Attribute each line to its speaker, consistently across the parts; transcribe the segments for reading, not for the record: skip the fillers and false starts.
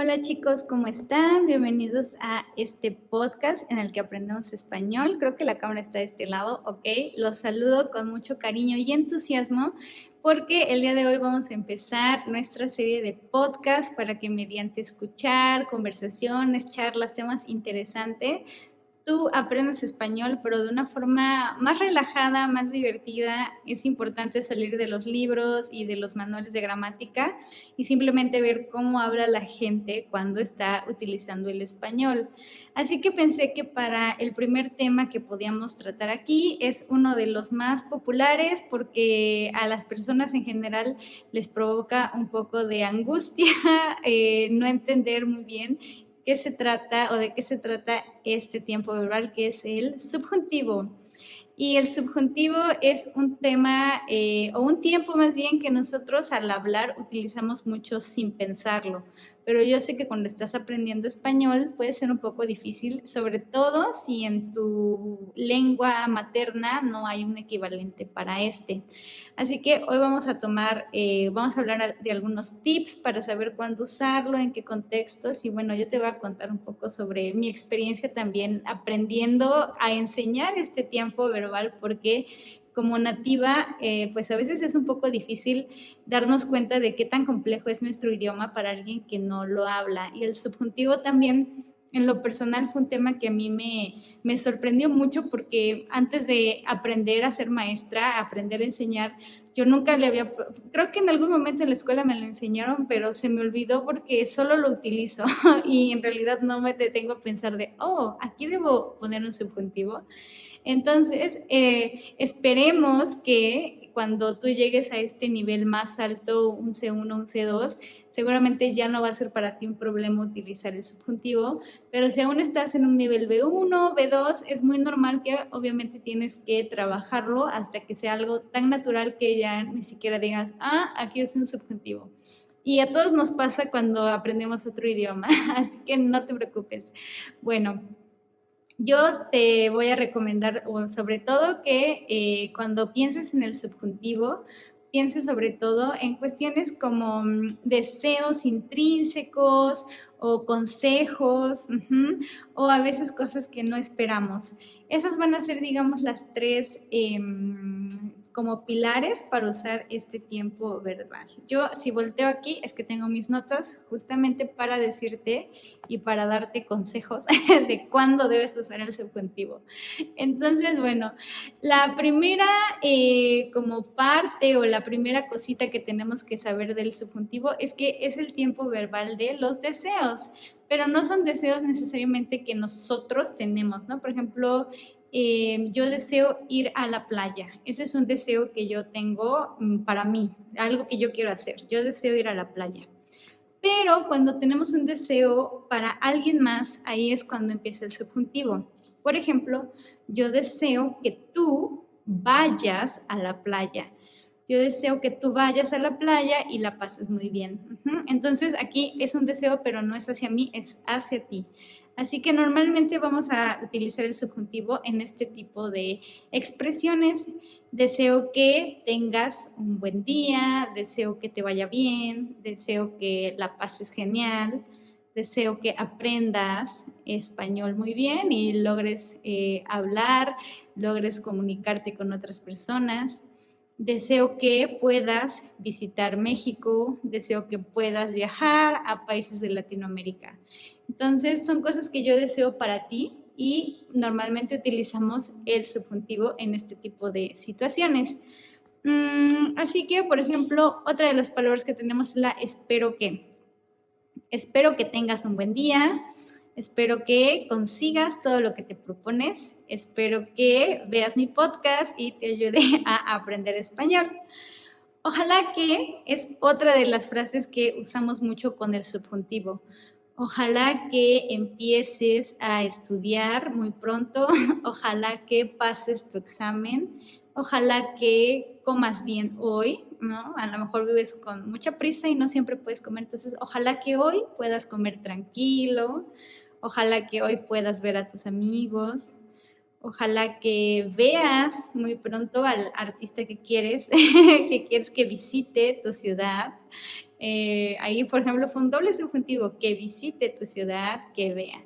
Speaker 1: Hola chicos, ¿cómo están? Bienvenidos a este podcast en el que aprendemos español. Creo que la cámara está de este lado, ¿ok? Los saludo con mucho cariño y entusiasmo porque el día de hoy vamos a empezar nuestra serie de podcast para que mediante escuchar, conversaciones, charlas, temas interesantes, tú aprendes español, pero de una forma más relajada, más divertida. Es importante salir de los libros y de los manuales de gramática y simplemente ver cómo habla la gente cuando está utilizando el español. Así que pensé que para el primer tema que podíamos tratar aquí es uno de los más populares porque a las personas en general les provoca un poco de angustia no entender muy bien qué se trata o de qué se trata este tiempo verbal, que es el subjuntivo. Y el subjuntivo es un tema o un tiempo más bien que nosotros al hablar utilizamos mucho sin pensarlo. Pero yo sé que cuando estás aprendiendo español puede ser un poco difícil, sobre todo si en tu lengua materna no hay un equivalente para este. Así que hoy vamos a hablar de algunos tips para saber cuándo usarlo, en qué contextos y bueno, yo te voy a contar un poco sobre mi experiencia también aprendiendo a enseñar este tiempo verbal porque como nativa, pues a veces es un poco difícil darnos cuenta de qué tan complejo es nuestro idioma para alguien que no lo habla. Y el subjuntivo también, en lo personal, fue un tema que a mí me sorprendió mucho porque antes de aprender a ser maestra, aprender a enseñar, yo nunca le había, creo que en algún momento en la escuela me lo enseñaron, pero se me olvidó porque solo lo utilizo y en realidad no me detengo a pensar de, oh, aquí debo poner un subjuntivo. Entonces, esperemos que cuando tú llegues a este nivel más alto, un C1, un C2, seguramente ya no va a ser para ti un problema utilizar el subjuntivo, pero si aún estás en un nivel B1, B2, es muy normal que obviamente tienes que trabajarlo hasta que sea algo tan natural que ya ni siquiera digas, ah, aquí es un subjuntivo. Y a todos nos pasa cuando aprendemos otro idioma, así que no te preocupes. Bueno, yo te voy a recomendar, sobre todo, que cuando pienses en el subjuntivo, pienses sobre todo en cuestiones como deseos intrínsecos o consejos, o a veces cosas que no esperamos. Esas van a ser, digamos, las tres como pilares para usar este tiempo verbal. Yo, si volteo aquí, es que tengo mis notas justamente para decirte y para darte consejos de cuándo debes usar el subjuntivo. Entonces, bueno, la primera como parte o la primera cosita que tenemos que saber del subjuntivo es que es el tiempo verbal de los deseos, pero no son deseos necesariamente que nosotros tenemos, ¿no? Por ejemplo, yo deseo ir a la playa. Ese es un deseo que yo tengo para mí, algo que yo quiero hacer. Yo deseo ir a la playa. Pero cuando tenemos un deseo para alguien más, ahí es cuando empieza el subjuntivo. Por ejemplo, yo deseo que tú vayas a la playa. Yo deseo que tú vayas a la playa y la pases muy bien. Entonces aquí es un deseo, pero no es hacia mí, es hacia ti. Así que normalmente vamos a utilizar el subjuntivo en este tipo de expresiones. Deseo que tengas un buen día, deseo que te vaya bien, deseo que la pases genial, deseo que aprendas español muy bien y logres hablar, logres comunicarte con otras personas. Deseo que puedas visitar México, deseo que puedas viajar a países de Latinoamérica. Entonces, son cosas que yo deseo para ti y normalmente utilizamos el subjuntivo en este tipo de situaciones. Así que, por ejemplo, otra de las palabras que tenemos es la espero que. Espero que tengas un buen día, espero que consigas todo lo que te propones, espero que veas mi podcast y te ayude a aprender español. Ojalá que es otra de las frases que usamos mucho con el subjuntivo. Ojalá que empieces a estudiar muy pronto, ojalá que pases tu examen, ojalá que comas bien hoy, ¿no? A lo mejor vives con mucha prisa y no siempre puedes comer, entonces ojalá que hoy puedas comer tranquilo, ojalá que hoy puedas ver a tus amigos, ojalá que veas muy pronto al artista que quieres, que quieres que visite tu ciudad. Ahí, por ejemplo, fue un doble subjuntivo, que visite tu ciudad, que vea.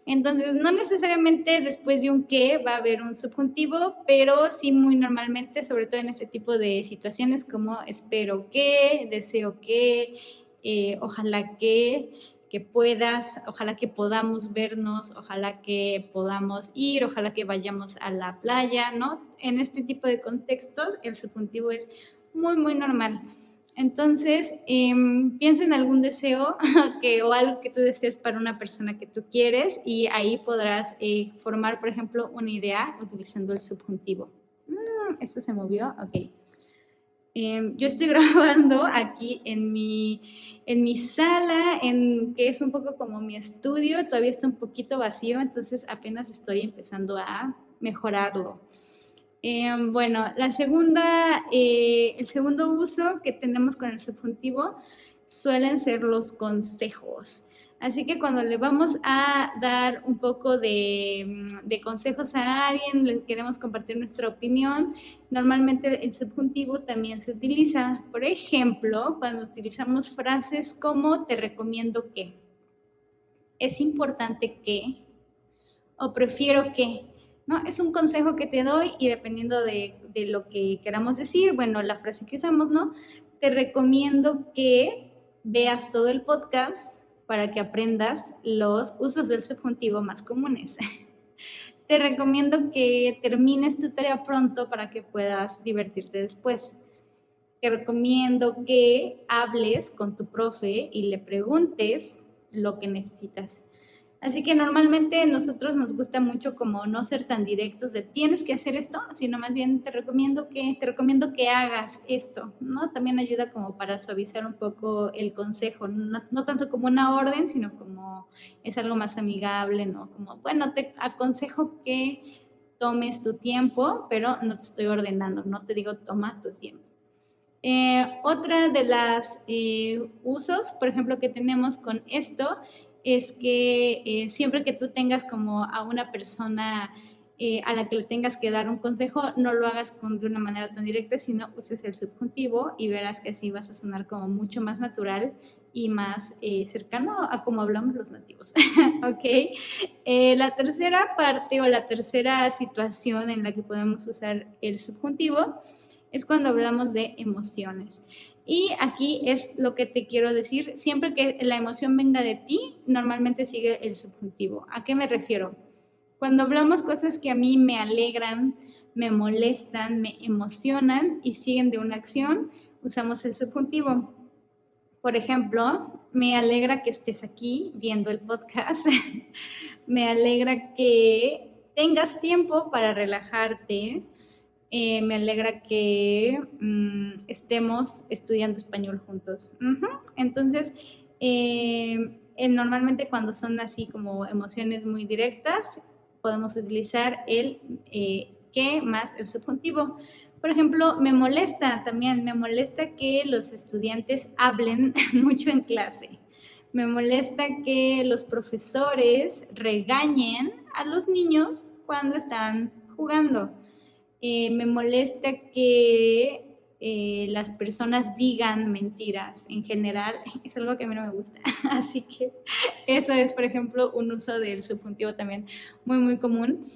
Speaker 1: Entonces, no necesariamente después de un que va a haber un subjuntivo, pero sí muy normalmente, sobre todo en ese tipo de situaciones como espero que, deseo que, ojalá que puedas, ojalá que podamos vernos, ojalá que podamos ir, ojalá que vayamos a la playa, ¿no? En este tipo de contextos, el subjuntivo es muy, muy normal. Entonces, piensa en algún deseo o algo que tú deseas para una persona que tú quieres y ahí podrás formar, por ejemplo, una idea utilizando el subjuntivo. ¿Esto se movió? Ok. Yo estoy grabando aquí en mi sala, que es un poco como mi estudio, todavía está un poquito vacío, entonces apenas estoy empezando a mejorarlo. Bueno, el segundo uso que tenemos con el subjuntivo suelen ser los consejos. Así que cuando le vamos a dar un poco de consejos a alguien, le queremos compartir nuestra opinión, normalmente el subjuntivo también se utiliza. Por ejemplo, cuando utilizamos frases como te recomiendo que, es importante que, o prefiero que, ¿no? Es un consejo que te doy y dependiendo de lo que queramos decir, bueno, la frase que usamos, ¿no? Te recomiendo que veas todo el podcast para que aprendas los usos del subjuntivo más comunes. Te recomiendo que termines tu tarea pronto para que puedas divertirte después. Te recomiendo que hables con tu profe y le preguntes lo que necesitas. Así que normalmente a nosotros nos gusta mucho como no ser tan directos de tienes que hacer esto, sino más bien te recomiendo que hagas esto, ¿no? También ayuda como para suavizar un poco el consejo, no tanto como una orden, sino como es algo más amigable, ¿no? Como, bueno, te aconsejo que tomes tu tiempo, pero no te estoy ordenando, no te digo toma tu tiempo. Otra de las usos, por ejemplo, que tenemos con esto es que siempre que tú tengas como a una persona a la que le tengas que dar un consejo, no lo hagas de una manera tan directa, sino uses el subjuntivo y verás que así vas a sonar como mucho más natural y más cercano a como hablamos los nativos. Ok. La tercera parte o la tercera situación en la que podemos usar el subjuntivo es cuando hablamos de emociones. Y aquí es lo que te quiero decir, siempre que la emoción venga de ti, normalmente sigue el subjuntivo. ¿A qué me refiero? Cuando hablamos cosas que a mí me alegran, me molestan, me emocionan y siguen de una acción, usamos el subjuntivo. Por ejemplo, me alegra que estés aquí viendo el podcast. Me alegra que tengas tiempo para relajarte. Me alegra que estemos estudiando español juntos. Entonces, normalmente cuando son así como emociones muy directas, podemos utilizar el que más el subjuntivo. Por ejemplo, me molesta que los estudiantes hablen mucho en clase. Me molesta que los profesores regañen a los niños cuando están jugando. Me molesta que las personas digan mentiras en general, es algo que a mí no me gusta, así que eso es, por ejemplo, un uso del subjuntivo también muy, muy común.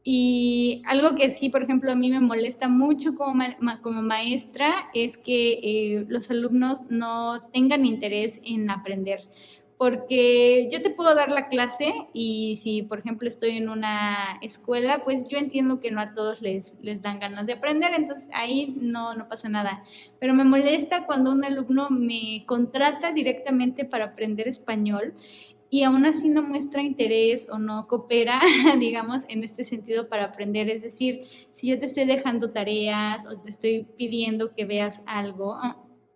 Speaker 1: Y algo que sí, por ejemplo, a mí me molesta mucho como maestra es que los alumnos no tengan interés en aprender. Porque yo te puedo dar la clase y si, por ejemplo, estoy en una escuela, pues yo entiendo que no a todos les dan ganas de aprender, entonces ahí no pasa nada. Pero me molesta cuando un alumno me contrata directamente para aprender español y aún así no muestra interés o no coopera, digamos, en este sentido para aprender. Es decir, si yo te estoy dejando tareas o te estoy pidiendo que veas algo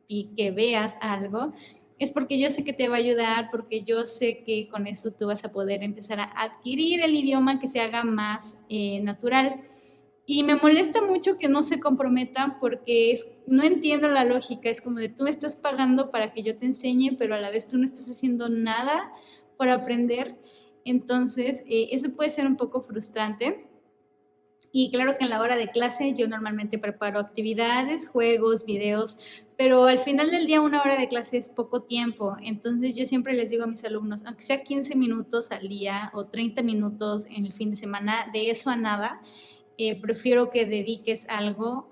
Speaker 1: y que veas algo, es porque yo sé que te va a ayudar, porque yo sé que con esto tú vas a poder empezar a adquirir el idioma que se haga más natural. Y me molesta mucho que no se comprometan porque no entiendo la lógica, es como de tú me estás pagando para que yo te enseñe, pero a la vez tú no estás haciendo nada por aprender. Entonces, eso puede ser un poco frustrante. Y claro que en la hora de clase yo normalmente preparo actividades, juegos, videos, pero al final del día una hora de clase es poco tiempo. Entonces yo siempre les digo a mis alumnos, aunque sea 15 minutos al día o 30 minutos en el fin de semana, de eso a nada, prefiero que dediques algo,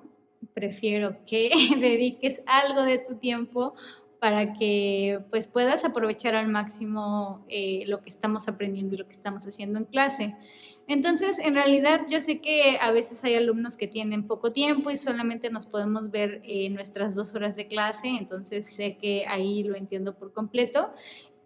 Speaker 1: prefiero que dediques algo de tu tiempo para que pues puedas aprovechar al máximo lo que estamos aprendiendo y lo que estamos haciendo en clase. Entonces, en realidad yo sé que a veces hay alumnos que tienen poco tiempo y solamente nos podemos ver nuestras 2 horas de clase, entonces sé que ahí lo entiendo por completo.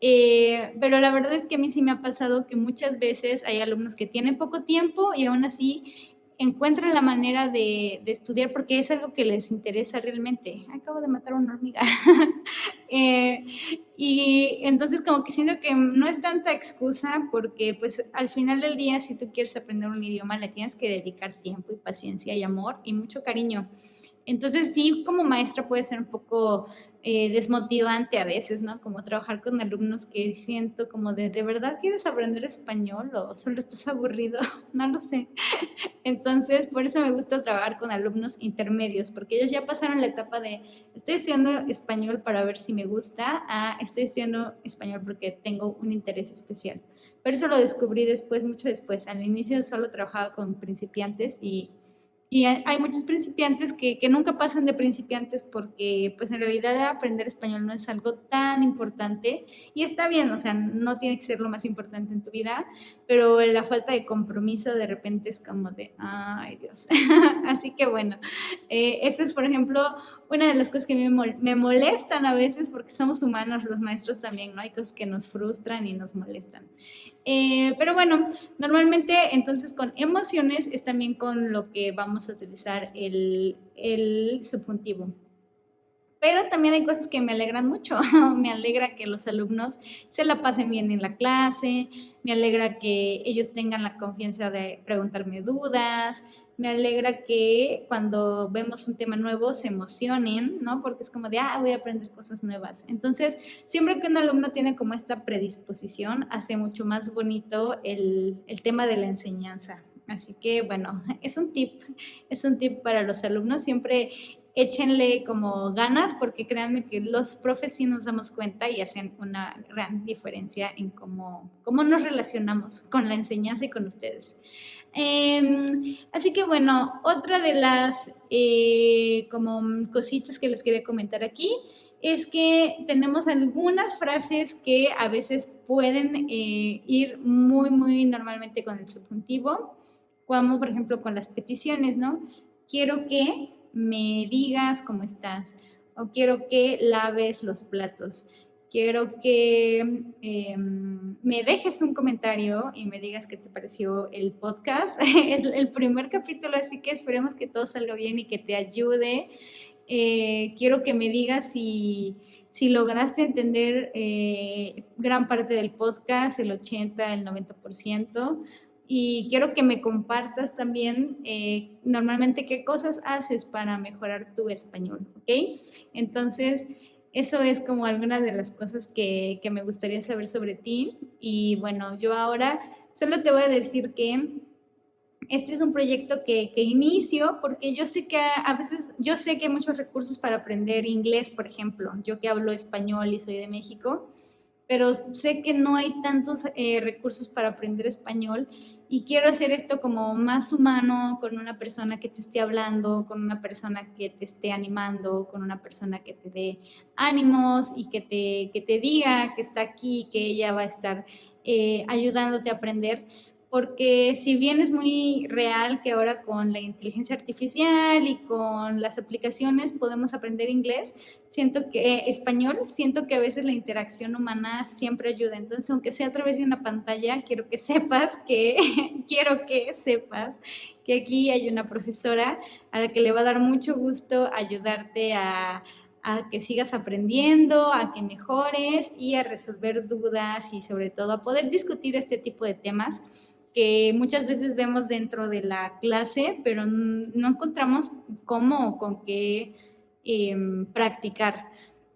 Speaker 1: Pero la verdad es que a mí sí me ha pasado que muchas veces hay alumnos que tienen poco tiempo y aún así encuentran la manera de estudiar porque es algo que les interesa realmente. Acabo de matar a una hormiga. Eh, y entonces como que siento que no es tanta excusa porque pues al final del día si tú quieres aprender un idioma le tienes que dedicar tiempo y paciencia y amor y mucho cariño. Entonces sí, como maestra puede ser un poco desmotivante a veces, ¿no? Como trabajar con alumnos que siento como ¿de verdad quieres aprender español o solo estás aburrido? No lo sé. Entonces, por eso me gusta trabajar con alumnos intermedios, porque ellos ya pasaron la etapa de estoy estudiando español para ver si me gusta, a estoy estudiando español porque tengo un interés especial. Pero eso lo descubrí después, mucho después. Al inicio solo trabajaba con principiantes y hay muchos principiantes que nunca pasan de principiantes porque pues en realidad aprender español no es algo tan importante y está bien, o sea, no tiene que ser lo más importante en tu vida, pero la falta de compromiso de repente es como de, ay Dios. Así que bueno, eso es por ejemplo una de las cosas que a mí me molestan a veces porque somos humanos, los maestros también, ¿no? Hay cosas que nos frustran y nos molestan. Pero bueno, normalmente entonces con emociones es también con lo que vamos a utilizar el subjuntivo. Pero también hay cosas que me alegran mucho. Me alegra que los alumnos se la pasen bien en la clase, me alegra que ellos tengan la confianza de preguntarme dudas, me alegra que cuando vemos un tema nuevo se emocionen, ¿no? Porque es como de, voy a aprender cosas nuevas. Entonces, siempre que un alumno tiene como esta predisposición, hace mucho más bonito el tema de la enseñanza. Así que, bueno, es un tip para los alumnos. Siempre échenle como ganas porque créanme que los profes sí nos damos cuenta y hacen una gran diferencia en cómo nos relacionamos con la enseñanza y con ustedes. Así que bueno, otra de las como cositas que les quería comentar aquí es que tenemos algunas frases que a veces pueden ir muy, muy normalmente con el subjuntivo, como por ejemplo con las peticiones, ¿no? Quiero que me digas cómo estás o quiero que laves los platos. Quiero que me dejes un comentario y me digas qué te pareció el podcast. Es el primer capítulo, así que esperemos que todo salga bien y que te ayude. Quiero que me digas si lograste entender gran parte del podcast, el 80, el 90%. Y quiero que me compartas también normalmente qué cosas haces para mejorar tu español, ¿ok? Entonces, eso es como algunas de las cosas que me gustaría saber sobre ti. Y bueno, yo ahora solo te voy a decir que este es un proyecto que inicio porque yo sé que a veces, yo sé que hay muchos recursos para aprender inglés, por ejemplo, yo que hablo español y soy de México, pero sé que no hay tantos recursos para aprender español y quiero hacer esto como más humano, con una persona que te esté hablando, con una persona que te esté animando, con una persona que te dé ánimos y que te diga que está aquí, que ella va a estar ayudándote a aprender porque si bien es muy real que ahora con la inteligencia artificial y con las aplicaciones podemos aprender inglés, siento que español, siento que a veces la interacción humana siempre ayuda. Entonces, aunque sea a través de una pantalla, quiero que sepas que quiero que sepas que aquí hay una profesora a la que le va a dar mucho gusto ayudarte a que sigas aprendiendo, a que mejores y a resolver dudas y sobre todo a poder discutir este tipo de temas que muchas veces vemos dentro de la clase, pero no encontramos cómo o con qué practicar.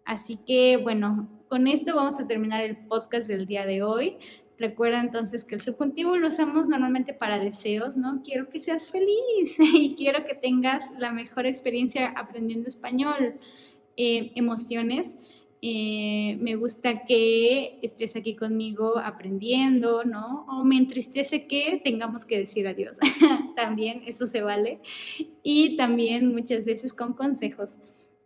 Speaker 1: Así que bueno, con esto vamos a terminar el podcast del día de hoy. Recuerda entonces que el subjuntivo lo usamos normalmente para deseos, ¿no? Quiero que seas feliz y quiero que tengas la mejor experiencia aprendiendo español. Emociones. Me gusta que estés aquí conmigo aprendiendo, ¿no? O me entristece que tengamos que decir adiós. También eso se vale. Y también muchas veces con consejos.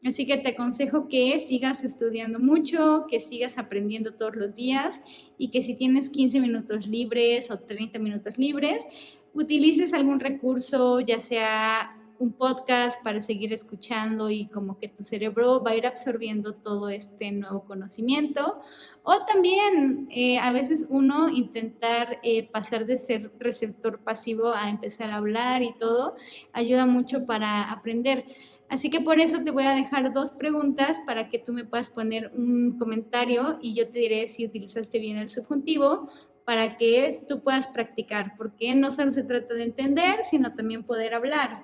Speaker 1: Así que te aconsejo que sigas estudiando mucho, que sigas aprendiendo todos los días y que si tienes 15 minutos libres o 30 minutos libres, utilices algún recurso, ya sea un podcast para seguir escuchando y como que tu cerebro va a ir absorbiendo todo este nuevo conocimiento. O también a veces uno intentar pasar de ser receptor pasivo a empezar a hablar y todo, ayuda mucho para aprender. Así que por eso te voy a dejar 2 preguntas para que tú me puedas poner un comentario y yo te diré si utilizaste bien el subjuntivo para que tú puedas practicar, porque no solo se trata de entender, sino también poder hablar.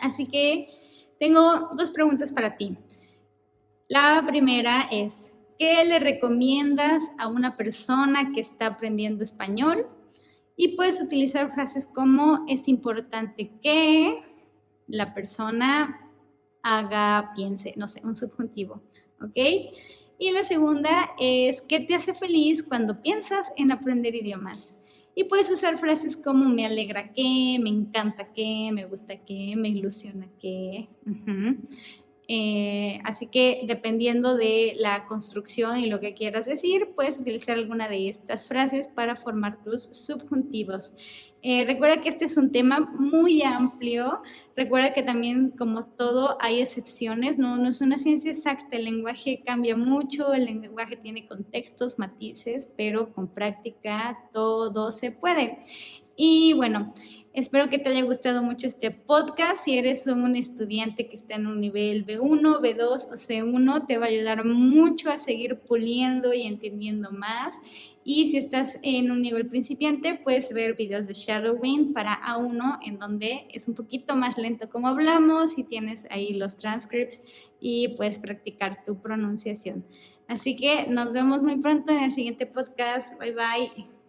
Speaker 1: Así que tengo 2 preguntas para ti. La primera es, ¿qué le recomiendas a una persona que está aprendiendo español? Y puedes utilizar frases como es importante que la persona haga, piense, no sé, un subjuntivo, ¿ok? Y la segunda es, ¿qué te hace feliz cuando piensas en aprender idiomas? Y puedes usar frases como me alegra que, me encanta que, me gusta que, me ilusiona que. Así que dependiendo de la construcción y lo que quieras decir, puedes utilizar alguna de estas frases para formar tus subjuntivos. Recuerda que este es un tema muy amplio. Recuerda que también, como todo, hay excepciones, no es una ciencia exacta. El lenguaje cambia mucho, el lenguaje tiene contextos, matices, pero con práctica todo se puede. Y bueno, espero que te haya gustado mucho este podcast. Si eres un estudiante que está en un nivel B1, B2 o C1, te va a ayudar mucho a seguir puliendo y entendiendo más. Y si estás en un nivel principiante, puedes ver videos de Shadowing para A1, en donde es un poquito más lento como hablamos y tienes ahí los transcripts y puedes practicar tu pronunciación. Así que nos vemos muy pronto en el siguiente podcast. Bye bye.